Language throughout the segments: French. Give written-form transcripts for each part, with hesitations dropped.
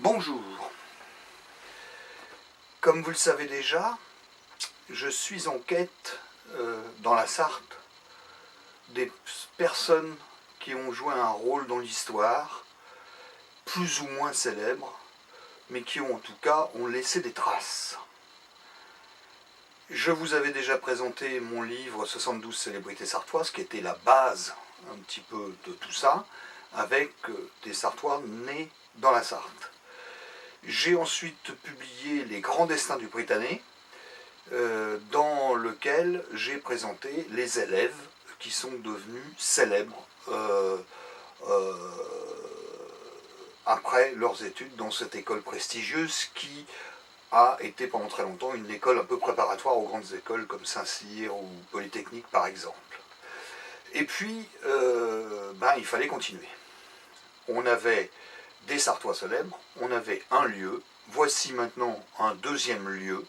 Bonjour. Comme vous le savez déjà, je suis en quête dans la Sarthe des personnes qui ont joué un rôle dans l'histoire, plus ou moins célèbres, mais qui ont en tout cas ont laissé des traces. Je vous avais déjà présenté mon livre 72 célébrités sartoises, qui était la base un petit peu de tout ça, avec des Sartois nés dans la Sarthe. J'ai ensuite publié Les grands destins du Prytanée, dans lequel j'ai présenté les élèves qui sont devenus célèbres après leurs études dans cette école prestigieuse qui a été pendant très longtemps une école un peu préparatoire aux grandes écoles comme Saint-Cyr ou Polytechnique par exemple. Et puis, il fallait continuer. On avait des Sartois célèbres, on avait un lieu, voici maintenant un deuxième lieu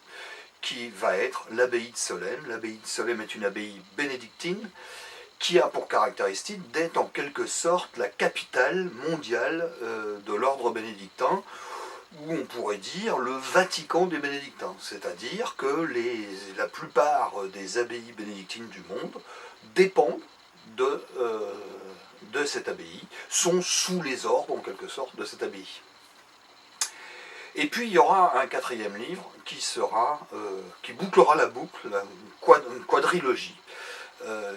qui va être l'abbaye de Solesmes. L'abbaye de Solesmes est une abbaye bénédictine qui a pour caractéristique d'être en quelque sorte la capitale mondiale de l'ordre bénédictin, où on pourrait dire le Vatican des bénédictins, c'est-à-dire que la plupart des abbayes bénédictines du monde dépendent de cette abbaye, sont sous les ordres en quelque sorte de cette abbaye. Et puis il y aura un quatrième livre qui bouclera la boucle, une quadrilogie,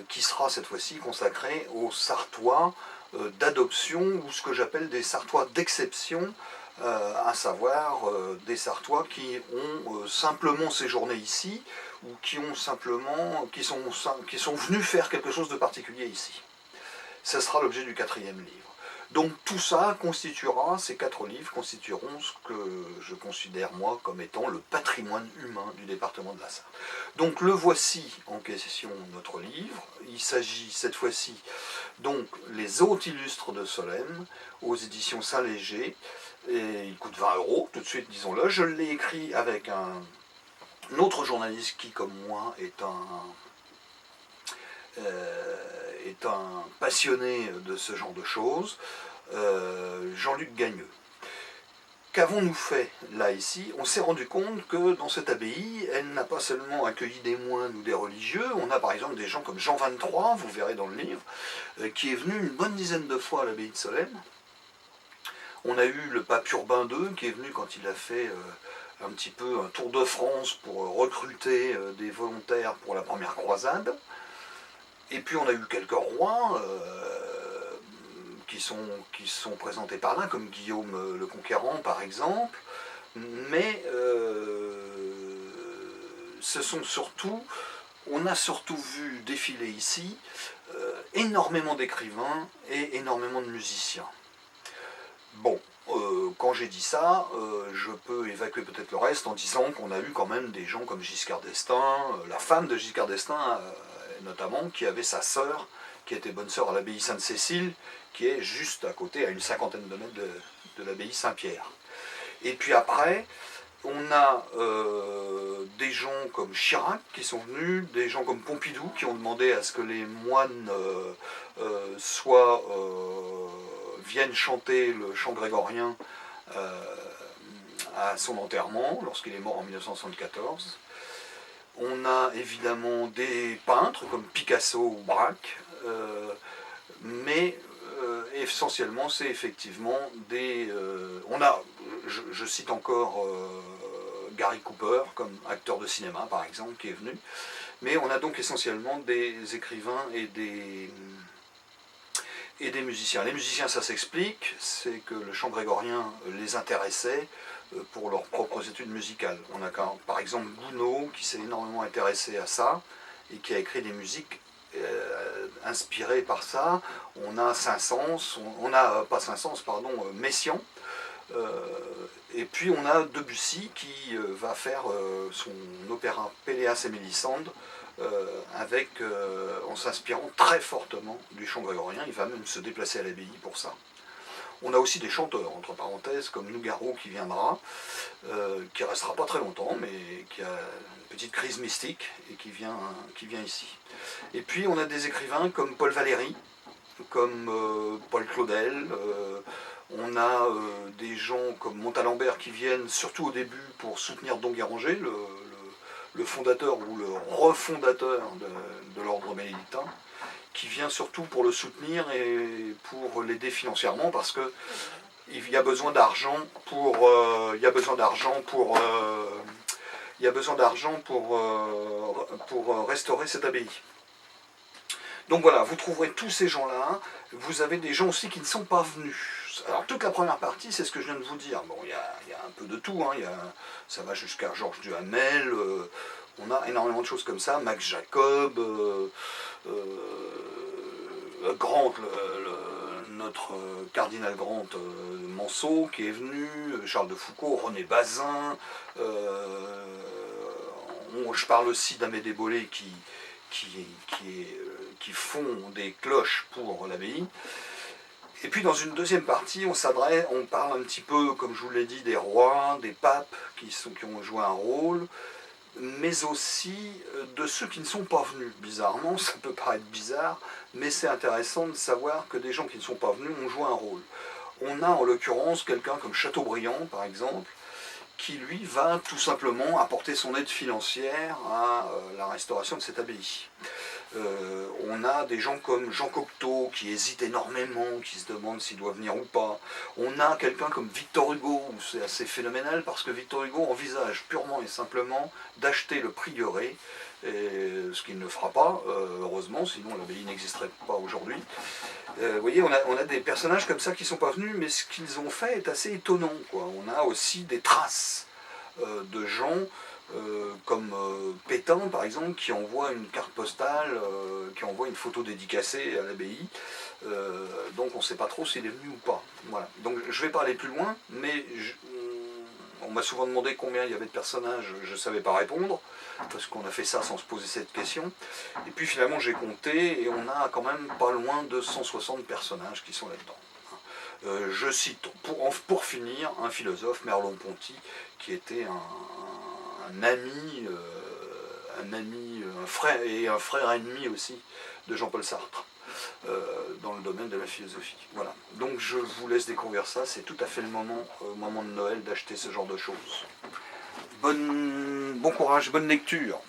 qui sera cette fois-ci consacrée aux Sartois d'adoption, ou ce que j'appelle des Sartois d'exception, à savoir des Sartois qui ont simplement séjourné ici, ou qui sont venus faire quelque chose de particulier ici. Ce sera l'objet du quatrième livre. Donc tout ça ces quatre livres constitueront ce que je considère moi comme étant le patrimoine humain du département de la Sarthe. Donc le voici en question notre livre. Il s'agit cette fois-ci donc Les Hôtes illustres de Solesmes aux éditions Saint-Léger. Et il coûte 20 € tout de suite, disons-le. Je l'ai écrit avec un autre journaliste qui, comme moi, est un passionné de ce genre de choses, Jean-Luc Gagneux. Qu'avons-nous fait là, ici? On s'est rendu compte que dans cette abbaye, elle n'a pas seulement accueilli des moines ou des religieux, on a par exemple des gens comme Jean XXIII, vous verrez dans le livre, qui est venu une bonne dizaine de fois à l'abbaye de Solesmes. On a eu le pape Urbain II qui est venu quand il a fait un petit peu un tour de France pour recruter des volontaires pour la première croisade. Et puis on a eu quelques rois qui sont présentés par là, comme Guillaume le Conquérant par exemple. Mais on a surtout vu défiler ici énormément d'écrivains et énormément de musiciens. Bon, quand j'ai dit ça, je peux évacuer peut-être le reste en disant qu'on a eu quand même des gens comme Giscard d'Estaing, la femme de Giscard d'Estaing notamment, qui avait sa sœur, qui était bonne sœur à l'abbaye Sainte-Cécile, qui est juste à côté, à une cinquantaine de mètres de l'abbaye Saint-Pierre. Et puis après, on a des gens comme Chirac qui sont venus, des gens comme Pompidou qui ont demandé à ce que les moines viennent chanter le chant grégorien à son enterrement, lorsqu'il est mort en 1974. On a évidemment des peintres comme Picasso ou Braque, mais essentiellement c'est effectivement je cite encore Gary Cooper comme acteur de cinéma par exemple qui est venu, mais on a donc essentiellement des écrivains et des musiciens. Les musiciens, ça s'explique, c'est que le chant grégorien les intéressait pour leurs propres études musicales. On a par exemple Gounod qui s'est énormément intéressé à ça et qui a écrit des musiques inspirées par ça. On a Messiaen. Et puis on a Debussy qui va faire son opéra Péléas et Mélisande en s'inspirant très fortement du chant grégorien. Il va même se déplacer à l'abbaye pour ça. On a aussi des chanteurs, entre parenthèses, comme Nougaro qui viendra, qui restera pas très longtemps, mais qui a une petite crise mystique et qui vient ici. Et puis on a des écrivains comme Paul Valéry, comme Paul Claudel, On a des gens comme Montalembert qui viennent surtout au début pour soutenir Don Guéranger, le fondateur ou le refondateur de l'ordre bénédictin, qui vient surtout pour le soutenir et pour l'aider financièrement parce que il y a besoin d'argent pour restaurer cette abbaye. Donc voilà, vous trouverez tous ces gens-là. Vous avez des gens aussi qui ne sont pas venus. Alors toute la première partie, c'est ce que je viens de vous dire. Bon, il y a un peu de tout, hein. Ça va jusqu'à Georges Duhamel, on a énormément de choses comme ça, Max Jacob, Grant, notre cardinal Grant Manceau qui est venu, Charles de Foucault, René Bazin, je parle aussi d'Amédée Bollé qui font des cloches pour l'abbaye. Et puis dans une deuxième partie, on parle un petit peu, comme je vous l'ai dit, des rois, des papes qui ont joué un rôle, mais aussi de ceux qui ne sont pas venus. Bizarrement, ça peut paraître bizarre, mais c'est intéressant de savoir que des gens qui ne sont pas venus ont joué un rôle. On a en l'occurrence quelqu'un comme Chateaubriand, par exemple, qui lui va tout simplement apporter son aide financière à la restauration de cette abbaye. On a des gens comme Jean Cocteau qui hésite énormément, qui se demande s'il doit venir ou pas. On a quelqu'un comme Victor Hugo, c'est assez phénoménal parce que Victor Hugo envisage purement et simplement d'acheter le prieuré, ce qu'il ne fera pas, heureusement, sinon l'abbaye n'existerait pas aujourd'hui. Vous voyez, on a des personnages comme ça qui ne sont pas venus, mais ce qu'ils ont fait est assez étonnant, quoi. On a aussi des traces de gens comme Pétain, par exemple, qui envoie une carte postale, qui envoie une photo dédicacée à l'abbaye. Donc on ne sait pas trop s'il est venu ou pas. Voilà. Donc je ne vais pas aller plus loin, mais on m'a souvent demandé combien il y avait de personnages, je ne savais pas répondre, parce qu'on a fait ça sans se poser cette question. Et puis finalement j'ai compté, et on a quand même pas loin de 160 personnages qui sont là-dedans. Je cite, pour finir, un philosophe, Merleau-Ponty, qui était un ami, un frère et un frère ennemi aussi de Jean-Paul Sartre, dans le domaine de la philosophie. Voilà. Donc je vous laisse découvrir ça, c'est tout à fait le moment, au moment de Noël, d'acheter ce genre de choses. Bon courage, bonne lecture.